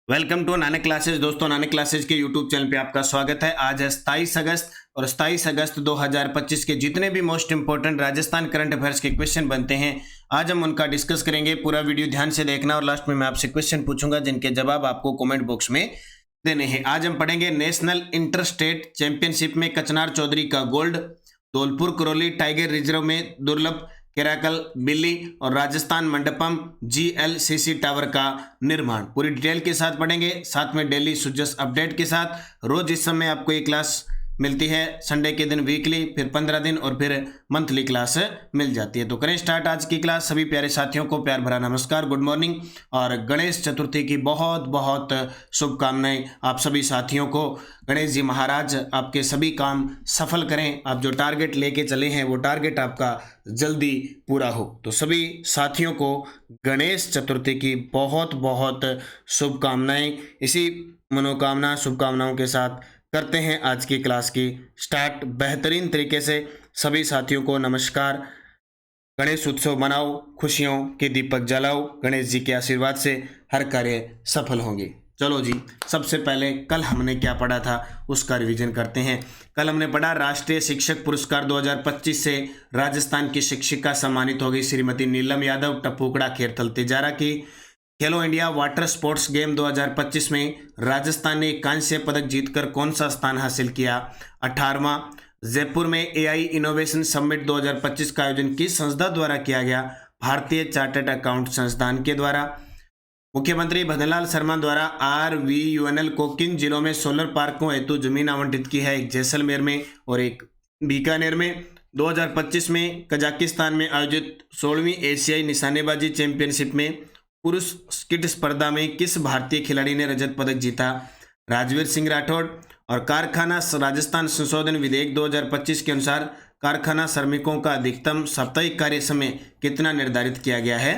Welcome to Nanak classes. दोस्तों, Nanak classes के YouTube channel पे आपका स्वागत है। आज है 27 अगस्त और 27 अगस्त 2025 के जितने भी most important Rajasthan current affairs के क्वेश्चन बनते हैं, आज हम उनका डिस्कस करेंगे। पूरा वीडियो ध्यान से देखना और लास्ट में मैं आपसे क्वेश्चन पूछूंगा जिनके जवाब आपको कमेंट बॉक्स में देने हैं। आज हम पढ़ेंगे नेशनल इंटर स्टेट चैंपियनशिप में कचनार चौधरी का gold, Dholpur Karauli tiger reserve में दुर्लभ केराकल बिल्ली और राजस्थान मंडपम जीएलसीसी टावर का निर्माण। पूरी डिटेल के साथ पढ़ेंगे, साथ में डेली सुजस अपडेट के साथ। रोज इस समय आपको ये क्लास मिलती है, संडे के दिन वीकली, फिर 15 दिन और फिर मंथली क्लास मिल जाती है। तो करें स्टार्ट आज की क्लास। सभी प्यारे साथियों को प्यार भरा नमस्कार, गुड मॉर्निंग और गणेश चतुर्थी की बहुत बहुत शुभकामनाएं आप सभी साथियों को। गणेश जी महाराज आपके सभी काम सफल करें, आप जो टारगेट लेके चले हैं वो टारगेट आपका जल्दी पूरा हो। तो सभी साथियों को गणेश चतुर्थी की बहुत बहुत शुभकामनाएं। इसी मनोकामना शुभकामनाओं के साथ करते हैं आज की क्लास की स्टार्ट बेहतरीन तरीके से। सभी साथियों को नमस्कार। गणेश उत्सव मनाओ, खुशियों के दीपक जलाओ, गणेश जी के आशीर्वाद से हर कार्य सफल होंगे। चलो जी, सबसे पहले कल हमने क्या पढ़ा था उसका रिवीजन करते हैं। कल हमने पढ़ा राष्ट्रीय शिक्षक पुरस्कार 2025 से राजस्थान की शिक्षिका सम्मानित हो गई श्रीमती नीलम यादव, टपुकड़ा खेरथल तिजारा की। खेलो इंडिया वाटर स्पोर्ट्स गेम 2025 में राजस्थान ने कांस्य पदक जीतकर कौन सा स्थान हासिल किया? 18वां। जयपुर में एआई इनोवेशन समिट 2025 का आयोजन किस संस्था द्वारा किया गया? भारतीय चार्टर्ड अकाउंट संस्थान के द्वारा। मुख्यमंत्री भजनलाल शर्मा द्वारा RVUNL को किन जिलों में सोलर पार्कों हेतु जमीन आवंटित की है? एक जैसलमेर में और एक बीकानेर में। 2025 में कजाकिस्तान में आयोजित 16वीं एशियाई निशानेबाजी चैंपियनशिप में पुरुष स्किट स्पर्धा में किस भारतीय खिलाड़ी ने रजत पदक जीता? राजवीर सिंह राठौड़। और कारखाना राजस्थान संशोधन विधेयक 2025 के अनुसार कारखाना श्रमिकों का अधिकतम साप्ताहिक कार्य समय कितना निर्धारित किया गया है?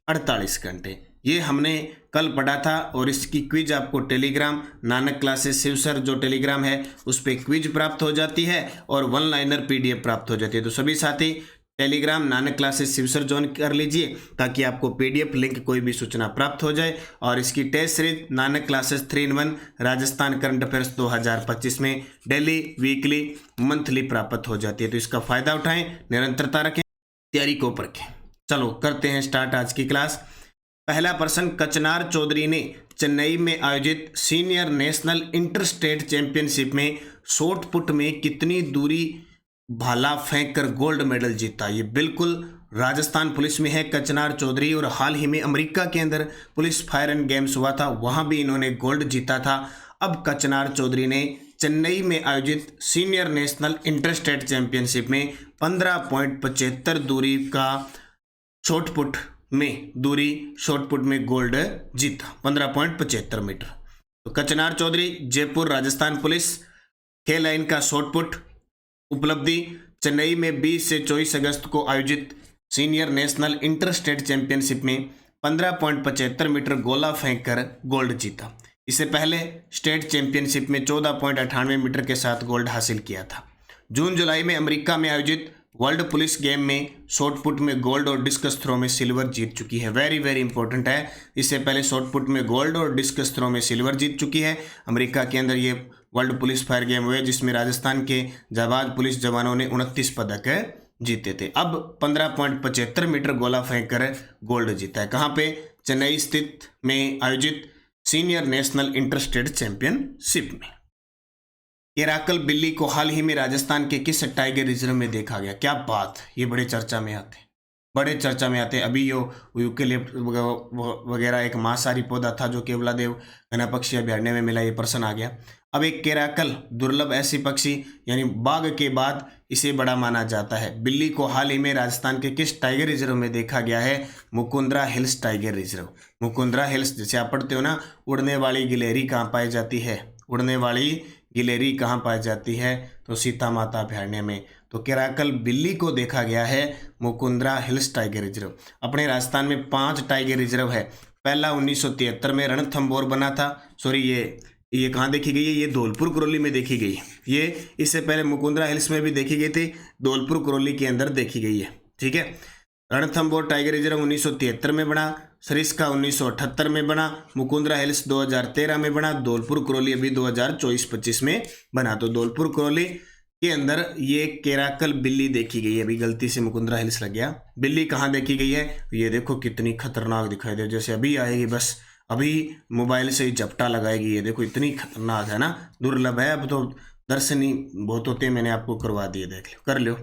48 घंटे। ये हमने कल पढ़ा था और इसकी क्विज आपको टेलीग्राम नानक क्लासेस शिवसर जो टेलीग्राम है उस पर क्विज प्राप्त हो जाती है और वन लाइनर PDF प्राप्त हो जाती है। तो सभी साथी टेलीग्राम नानक क्लासेस शिवसर ज्वाइन कर लीजिए ताकि आपको PDF लिंक कोई भी सूचना प्राप्त हो जाए। और इसकी test series Nanak classes 3 in 1 Rajasthan current affairs 2025 में डेली वीकली मंथली प्राप्त हो जाती है। तो इसका फायदा उठाएं, निरंतरता रखें, तैयारी को परखें। चलो करते हैं स्टार्ट आज की क्लास। पहला प्रश्न, कचनार चौधरी ने चेन्नई में आयोजित senior national inter state championship में शॉट पुट में कितनी दूरी भाला फेंक कर गोल्ड मेडल जीता? ये बिल्कुल राजस्थान पुलिस में है कचनार चौधरी, और हाल ही में अमेरिका के अंदर पुलिस फायर एंड गेम्स हुआ था, वहां भी इन्होंने गोल्ड जीता था। अब कचनार चौधरी ने चेन्नई में आयोजित senior national inter state championship में 15.75 दूरी का शॉटपुट में गोल्ड जीता, 15.75 मीटर। तो कचनार चौधरी, जयपुर राजस्थान पुलिस। खेल लाइन का शॉटपुट उपलब्धि, चेन्नई में 20 से 24 अगस्त को आयोजित senior national inter state championship में 15.75 मीटर गोला फेंककर गोल्ड जीता। इससे पहले स्टेट चैंपियनशिप में 14.98 मीटर के साथ गोल्ड हासिल किया था। जून जुलाई में अमेरिका में आयोजित वर्ल्ड पुलिस गेम में शॉटपुट में गोल्ड और डिस्कस थ्रो में सिल्वर जीत चुकी है। वेरी वेरी इंपॉर्टेंट है। इससे पहले शॉटपुट में गोल्ड और डिस्कस थ्रो में सिल्वर जीत चुकी है। अमेरिका के अंदर ये वर्ल्ड पुलिस फायर गेम हुए जिसमें राजस्थान के जाबाज पुलिस जवानों ने 29 पदक जीते थे। अब 15.75 मीटर गोला फेंक कर गोल्ड जीता है। कहाँ पे? चेन्नई स्थित में आयोजित senior national inter state championship में। केराकल बिल्ली को हाल ही में राजस्थान के किस टाइगर रिजर्व में देखा गया? क्या बात, ये बड़े चर्चा में आते हैं। अभी यूकेलिप्ट वगैरह एक मांसाहारी पौधा था जो केवलादेव घना पक्षी अभयारण्य में मिला, ये प्रश्न आ गया। अब एक केराकल दुर्लभ ऐसी पक्षी यानी बाघ के बाद इसे बड़ा माना जाता है। बिल्ली को हाल ही में राजस्थान के किस टाइगर रिजर्व में देखा गया है? Mukundra hills tiger reserve. Mukundra hills, जैसे आप पढ़ते हो ना, उड़ने वाली गिलहरी कहाँ पाई जाती है? उड़ने वाली गिलहरी कहाँ पाई जाती है? तो सीता माता अभयारण्य में। तो केराकल बिल्ली को देखा गया है मुकुंदरा हिल्स टाइगर रिजर्व। अपने राजस्थान में 5 टाइगर रिजर्व है। पहला 1973 में रणथंभौर बना था। सॉरी, ये कहाँ देखी गई है? ये धौलपुर करौली में देखी गई है। ये इससे पहले मुकुंदरा हिल्स में भी देखी गई थी, धौलपुर करौली के अंदर देखी गई है। ठीक है। रणथंभौर टाइगर रिजर्व 1973 में बना। सरिस्का 1978 में बना, मुकुंदरा हिल्स 2013 में बना, धौलपुर करौली अभी 2024-25 में बना। तो धौलपुर करौली के अंदर ये केराकल बिल्ली देखी गई है। अभी गलती से मुकुंदरा हिल्स लग गया। बिल्ली कहाँ देखी गई है? ये देखो कितनी खतरनाक दिखाई दे, जैसे अभी आएगी, बस अभी मोबाइल से ही झपटा लगाएगी। ये देखो इतनी खतरनाक है ना, दुर्लभ है। अब तो दर्शन ही बहुत होते हैं, मैंने आपको करवा दिए, देख लो, कर लो।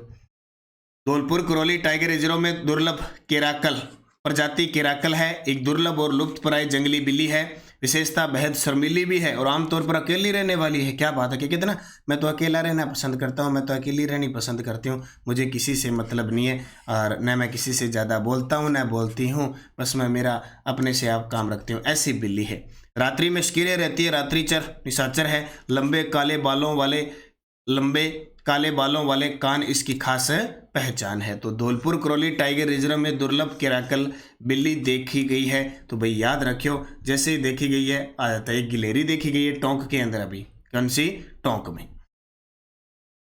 धौलपुर करौली टाइगर रिजर्व में दुर्लभ केराकल प्रजाति केराकल है, एक दुर्लभ और लुप्तप्राय जंगली बिल्ली है। विशेषता बेहद शर्मीली भी है और आमतौर पर अकेली रहने वाली है। क्या बात है कि कितना, मैं तो अकेला रहना पसंद करता हूँ, मैं तो अकेली रहनी पसंद करती हूँ, मुझे किसी से मतलब नहीं है और न मैं किसी से ज़्यादा बोलता हूँ न बोलती हूँ, बस मैं मेरा अपने से आप काम रखती हूँ, ऐसी बिल्ली है। रात्रि में सक्रिय रहती है, रात्रिचर निशाचर है। लंबे काले बालों वाले कान इसकी खास पहचान है। तो धौलपुर करौली टाइगर रिजर्व में दुर्लभ केराकल बिल्ली देखी गई है। तो भाई याद रखियो, जैसे ही देखी गई है आ जाता है। एक गिलेरी देखी गई है टोंक के अंदर, अभी कौन सी? टोंक में।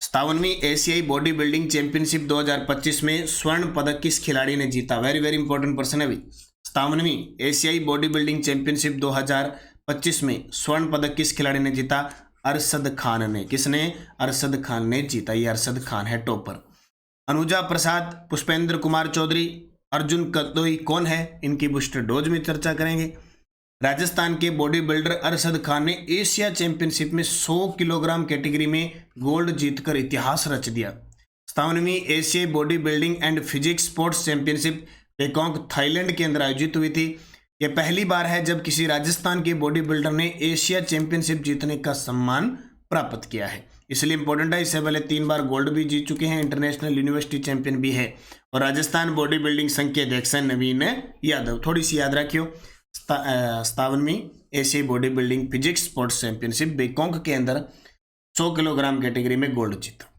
57वीं एशियाई बॉडी बिल्डिंग चैंपियनशिप 2025 में स्वर्ण पदक किस खिलाड़ी ने जीता? वेरी वेरी इंपॉर्टेंट प्रश्न है भाई। 57वीं एशियाई बॉडी बिल्डिंग चैंपियनशिप 2025 में स्वर्ण पदक किस खिलाड़ी ने जीता? अरशद खान ने। किसने? अरशद खान ने जीता। ये अरशद खान है टॉपर। अनुजा प्रसाद, पुष्पेंद्र कुमार चौधरी, अर्जुन कदोई कौन है? इनकी बूस्टर डोज में चर्चा करेंगे। राजस्थान के बॉडी बिल्डर अरशद खान ने एशिया चैंपियनशिप में 100 किलोग्राम कैटेगरी में गोल्ड जीतकर इतिहास रच दिया। 57वीं एशियाई body building and physics sports championship Pangong Thailand के अंदर आयोजित हुई थी। यह पहली बार है जब किसी राजस्थान के बॉडी बिल्डर ने एशिया चैंपियनशिप जीतने का सम्मान प्राप्त किया है, इसलिए इंपॉर्टेंट है। इससे पहले 3 बार गोल्ड भी जीत चुके हैं, इंटरनेशनल यूनिवर्सिटी चैंपियन भी है। और राजस्थान बॉडी बिल्डिंग संघ के अध्यक्ष नवीन यादव। थोड़ी सी याद रखियो, 57वीं एशियाई body building physics sports championship Pangong के अंदर 100 किलोग्राम कैटेगरी में गोल्ड जीता।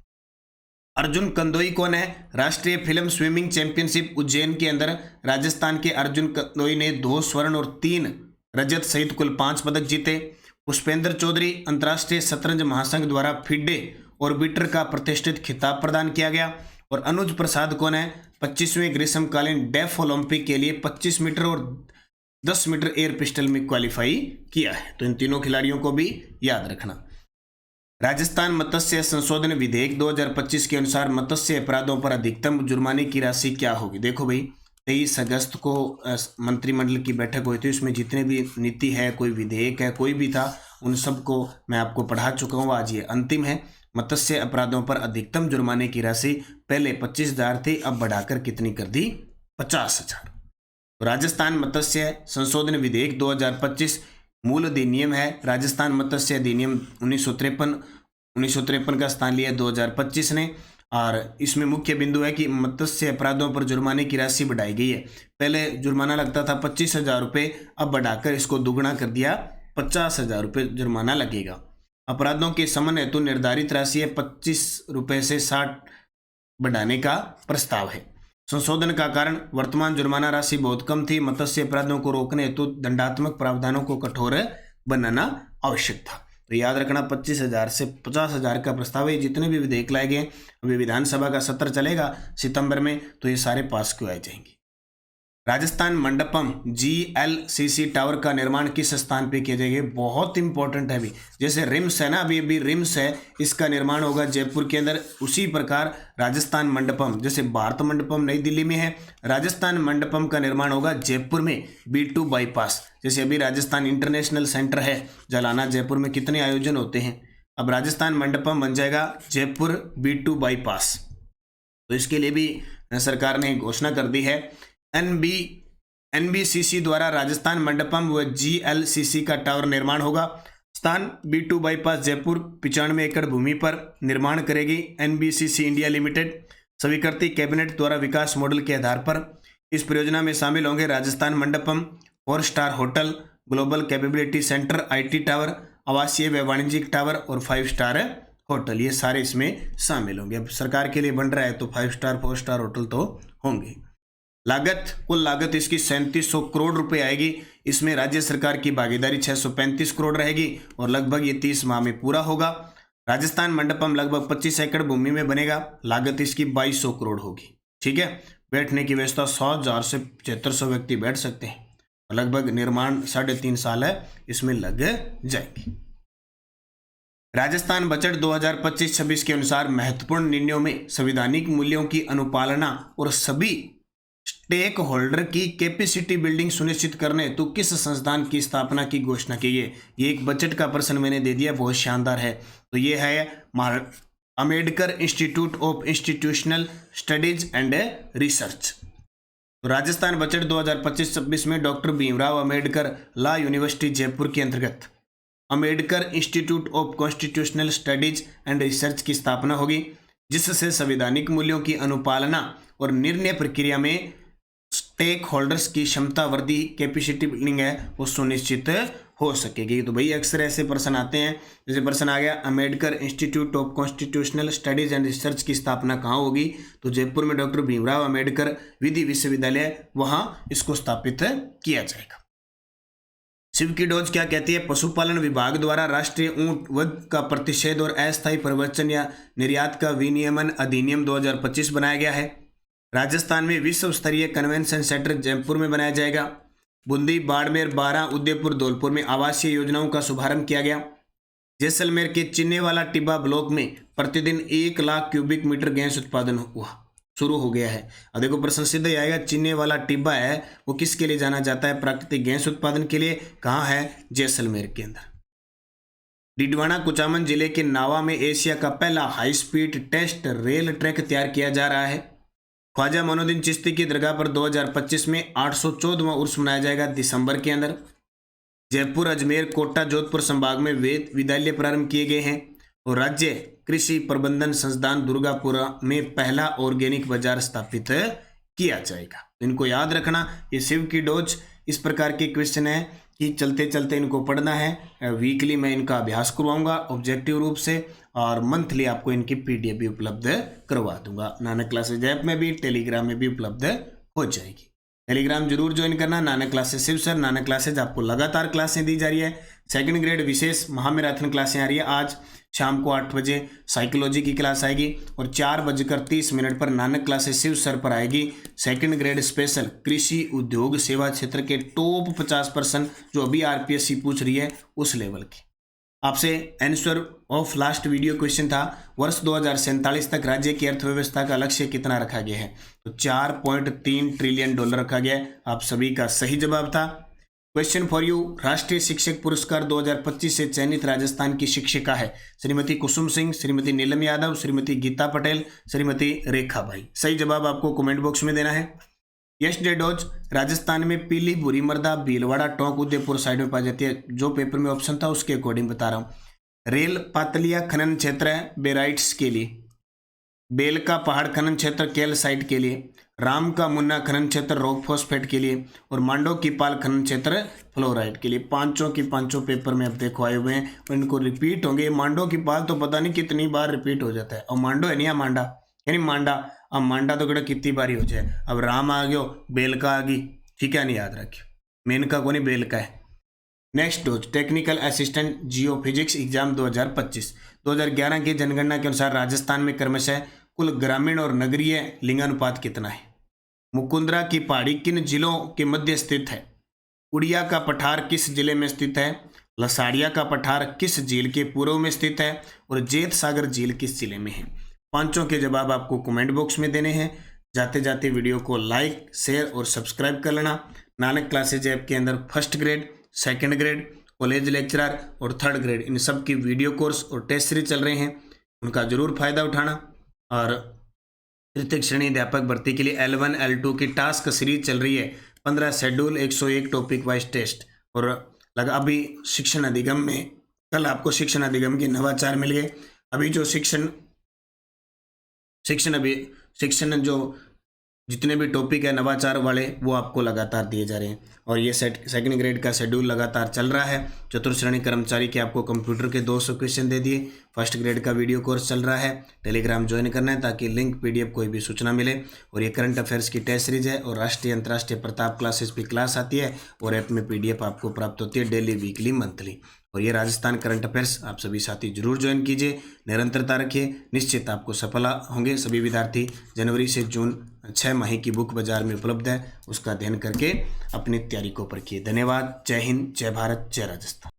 अर्जुन कंदोई कौन है? राष्ट्रीय फिल्म स्विमिंग चैंपियनशिप उज्जैन के अंदर राजस्थान के अर्जुन कंदोई ने 2 स्वर्ण और 3 रजत सहित कुल 5 पदक जीते। पुष्पेंद्र चौधरी, अंतर्राष्ट्रीय शतरंज महासंघ द्वारा फिडे ऑर्बिटर का प्रतिष्ठित खिताब प्रदान किया गया। और अनुज प्रसाद कौन है? 25वें ग्रीष्मकालीन डेफ ओलंपिक के लिए 25 मीटर और 10 मीटर एयर पिस्टल में क्वालिफाई किया है। तो इन तीनों खिलाड़ियों को भी याद रखना। राजस्थान मत्स्य संशोधन विधेयक 2025 के अनुसार मत्स्य अपराधों पर अधिकतम जुर्माने की राशि क्या होगी? देखो भाई, 23 अगस्त को मंत्रिमंडल की बैठक हुई थी, उसमें जितने भी नीति है, कोई विधेयक है, कोई भी था, उन सबको मैं आपको पढ़ा चुका हूँ। आज ये अंतिम है। मत्स्य अपराधों पर अधिकतम जुर्माने की राशि पहले 25,000 थी, अब बढ़ाकर कितनी कर दी? 50,000। राजस्थान मत्स्य संशोधन विधेयक 2025 मूल अधिनियम है। राजस्थान मत्स्य अधिनियम 1953 का स्थान लिया 2025 ने। और इसमें मुख्य बिंदु है कि मत्स्य अपराधों पर जुर्माने की राशि बढ़ाई गई है। पहले जुर्माना लगता था 25,000 रुपये, अब बढ़ाकर इसको दुगना कर दिया, 50,000 रुपये जुर्माना लगेगा। अपराधों के समन हेतु निर्धारित राशि है 25 रुपये से 60 बढ़ाने का प्रस्ताव है। संशोधन का कारण वर्तमान जुर्माना राशि बहुत कम थी। मत्स्य अपराधों को रोकने हेतु दंडात्मक प्रावधानों को कठोर बनाना आवश्यक था। तो याद रखना, 25,000 से 50,000 का प्रस्ताव है। जितने भी विधेयक लाए गए, अभी विधानसभा का सत्र चलेगा सितंबर में, तो ये सारे पास क्यों आ जाएंगे। राजस्थान मंडपम GLCC टावर का निर्माण किस स्थान पे किया जाएगा? बहुत इंपॉर्टेंट है अभी। जैसे रिम्स है ना, अभी रिम्स है, इसका निर्माण होगा जयपुर के अंदर। उसी प्रकार राजस्थान मंडपम, जैसे भारत मंडपम नई दिल्ली में है, राजस्थान मंडपम का निर्माण होगा जयपुर में B2 बाईपास। जैसे अभी राजस्थान इंटरनेशनल सेंटर है जालाना, जयपुर में कितने आयोजन होते हैं, अब राजस्थान मंडपम बन जाएगा जयपुर B2 बाईपास। तो इसके लिए भी सरकार ने घोषणा कर दी है। NBCC द्वारा राजस्थान मंडपम व GLCC का टावर निर्माण होगा। स्थान B2 बाईपास जयपुर, 95 एकड़ भूमि पर निर्माण करेगी NBCC इंडिया लिमिटेड। स्वीकृति कैबिनेट द्वारा विकास मॉडल के आधार पर इस परियोजना में शामिल होंगे Rajasthan Mandapam, 4 star hotel, global capability centre, IT tower, आवासीय व वाणिज्यिक टावर और 5 स्टार होटल। ये सारे इसमें शामिल होंगे। अब सरकार के लिए बन रहा है तो 5 स्टार 4 स्टार होटल तो होंगे। कुल लागत इसकी 3700 करोड़ रुपए आएगी। इसमें राज्य सरकार की भागीदारी 635 करोड़ रहेगी और लगभग ये 30 माह में पूरा होगा। राजस्थान मंडपम लगभग 25 एकड़ भूमि में बनेगा। लागत इसकी 2200 करोड़ होगी। ठीक है। बैठने की व्यवस्था 100,000 से 7500 व्यक्ति बैठ सकते हैं। लगभग निर्माण 3.5 साल है इसमें लग जाएंगे। राजस्थान बजट 2025-26 के अनुसार महत्वपूर्ण निर्णयों में संवैधानिक मूल्यों की अनुपालना और सभी स्टेक होल्डर की कैपेसिटी बिल्डिंग सुनिश्चित करने तो किस संस्थान की स्थापना की घोषणा की है। ये एक बजट का प्रश्न मैंने दे दिया, बहुत शानदार है। तो ये है Ambedkar institute of institutional studies and research. तो राजस्थान बजट 2025-26 में doctor Bhimrao Ambedkar law university Jaipur के अंतर्गत Ambedkar institute of constitutional studies and research की स्थापना होगी, जिससे संवैधानिक मूल्यों की अनुपालना और निर्णय प्रक्रिया में स्टेक होल्डर्स की क्षमता वृद्धि, कैपेसिटी बिल्डिंग है वो सुनिश्चित हो सकेगी। तो भाई अक्सर ऐसे प्रश्न आते हैं, जैसे प्रश्न आ गया Ambedkar institute of constitutional studies and research की स्थापना कहाँ होगी, तो जयपुर में डॉक्टर भीमराव अंबेडकर विधि विश्वविद्यालय वहां इसको स्थापित किया जाएगा। शिव की डोज क्या कहती है, पशुपालन विभाग द्वारा राष्ट्रीय ऊंट वध का प्रतिषेध और अस्थायी प्रवचन या निर्यात का विनियमन अधिनियम 2025 बनाया गया है। राजस्थान में विश्व स्तरीय कन्वेंशन सेंटर जयपुर में बनाया जाएगा। बूंदी, बाड़मेर, बारां, उदयपुर, धौलपुर में आवासीय योजनाओं का शुभारंभ किया गया। जैसलमेर के चिन्नेवाला टिब्बा ब्लॉक में प्रतिदिन 1 लाख क्यूबिक मीटर गैस उत्पादन शुरू हो गया है। और देखो प्रश्न सीधा ही आएगा, चिन्नेवाला टिब्बा है वो किसके लिए जाना जाता है, प्राकृतिक गैस उत्पादन के लिए। कहाँ है, जैसलमेर के अंदर। डिडवाना कुचामन जिले के नावा में एशिया का पहला high speed test rail track तैयार किया जा रहा है। ख्वाजा मोइनुद्दीन चिश्ती की दरगाह पर 2025 में 814वां उर्स मनाया जाएगा दिसंबर के अंदर। जयपुर, अजमेर, कोटा, जोधपुर संभाग में वेद विद्यालय प्रारंभ किए गए हैं। और राज्य कृषि प्रबंधन संस्थान दुर्गापुरा में पहला ऑर्गेनिक बाजार स्थापित किया जाएगा। तो इनको याद रखना, ये शिव की डोज इस प्रकार के क्वेश्चन है कि चलते चलते इनको पढ़ना है। वीकली मैं इनका अभ्यास करवाऊंगा ऑब्जेक्टिव रूप से, और मंथली आपको इनकी पीडीएफ भी उपलब्ध करवा दूंगा। नानक क्लासेज ऐप में भी, टेलीग्राम में भी उपलब्ध हो जाएगी। टेलीग्राम जरूर ज्वाइन करना, Nanak classes Shiv sir. Nanak classes आपको लगातार क्लासें दी जा रही है। सेकंड ग्रेड विशेष महामैराथन क्लासें आ रही है। आज शाम को 8 बजे साइकोलॉजी की क्लास आएगी और 4:30 पर नानक क्लासेज शिव सर पर आएगी सेकंड ग्रेड स्पेशल कृषि उद्योग सेवा क्षेत्र के टॉप 50% जो अभी आरपीएससी पूछ रही है उस लेवल की। आपसे answer of last video question था, वर्ष 2047 तक राज्य की अर्थव्यवस्था का लक्ष्य कितना रखा गया है, तो $4.3 ट्रिलियन रखा गया है। आप सभी का सही जवाब था। क्वेश्चन फॉर यू, राष्ट्रीय शिक्षक पुरस्कार 2025 से चयनित राजस्थान की शिक्षिका है श्रीमती कुसुम सिंह, श्रीमती नीलम यादव, श्रीमती गीता पटेल, श्रीमती रेखा भाई। सही जवाब आपको कमेंट बॉक्स में देना है। यस डे डोज, राजस्थान में पीली, भूरी मर्दा, भीलवाड़ा, टोंक, उदयपुर साइड में पाई जाती है। जो पेपर में ऑप्शन था उसके अकॉर्डिंग बता रहा हूँ। रेल पातलिया खनन क्षेत्र है बेराइट्स के लिए, बेल का पहाड़ खनन क्षेत्र केल साइट के लिए, राम का मुन्ना खनन क्षेत्र रॉक फॉस्फेट के लिए, और मांडो की पाल खनन क्षेत्र फ्लोराइड के लिए। पांचों की पांचों पेपर में अब देखो आए हुए हैं और इनको रिपीट होंगे। मांडो की पाल तो पता नहीं कितनी बार रिपीट हो जाता है, और मांडो है नहीं मांडा यानी मांडा, अब मांडा तो कड़ा कितनी बारी हो जाए। अब राम आ गयो, बेल का आ गई, ठीक है, नहीं याद रखियो, मेनका को नहीं बेल का है। नेक्स्ट डोज, टेक्निकल असिस्टेंट जियो फिजिक्स एग्जाम 2025। 2011 की जनगणना के अनुसार राजस्थान में क्रमशः कुल ग्रामीण और नगरीय लिंगानुपात कितना है। मुकुंदरा की पहाड़ी किन जिलों के मध्य स्थित है। उड़िया का पठार किस जिले में स्थित है। लसाड़िया का पठार किस झील के पूर्व में स्थित है, और जेत सागर झील किस जिले में है। पांचों के जवाब आपको कमेंट बॉक्स में देने हैं। जाते जाते वीडियो को लाइक, शेयर और सब्सक्राइब कर लेना। नानक क्लासेज ऐप के अंदर first grade, second grade, college lecturer और थर्ड ग्रेड इन सब की वीडियो कोर्स और टेस्ट सीरीज चल रहे हैं, उनका जरूर फायदा उठाना। और तृतीय श्रेणी अध्यापक भर्ती के लिए L1 L2 की टास्क सीरीज चल रही है। 15 शेड्यूल, 101 टॉपिक वाइज टेस्ट। और लगा अभी शिक्षण अधिगम में, कल आपको शिक्षण अधिगम के नवाचार मिल गए। अभी जो शिक्षण जो जितने भी टॉपिक है नवाचार वाले वो आपको लगातार दिए जा रहे हैं। और ये सेकंड ग्रेड का शेड्यूल लगातार चल रहा है। चतुर्थ श्रेणी कर्मचारी के आपको कंप्यूटर के 200 क्वेश्चन दे दिए, फर्स्ट ग्रेड का वीडियो कोर्स चल रहा है, टेलीग्राम ज्वाइन करना है ताकि लिंक PDF कोई भी सूचना मिले। और ये करंट अफेयर्स की टेस्ट सीरीज है और राष्ट्रीय अंतर्राष्ट्रीय प्रताप क्लासेस पे क्लास आती है और ऐप में PDF आपको प्राप्त होती है डेली, वीकली, मंथली। और ये राजस्थान करंट अफेयर्स आप सभी साथी जरूर ज्वाइन कीजिए, निरंतरता रखिए, निश्चित आपको सफल होंगे सभी विद्यार्थी। जनवरी से जून 6 माह की बुक बाजार में उपलब्ध है, उसका अध्ययन करके अपनी तैयारी को परखिए। धन्यवाद। जय हिंद, जय भारत, जय राजस्थान।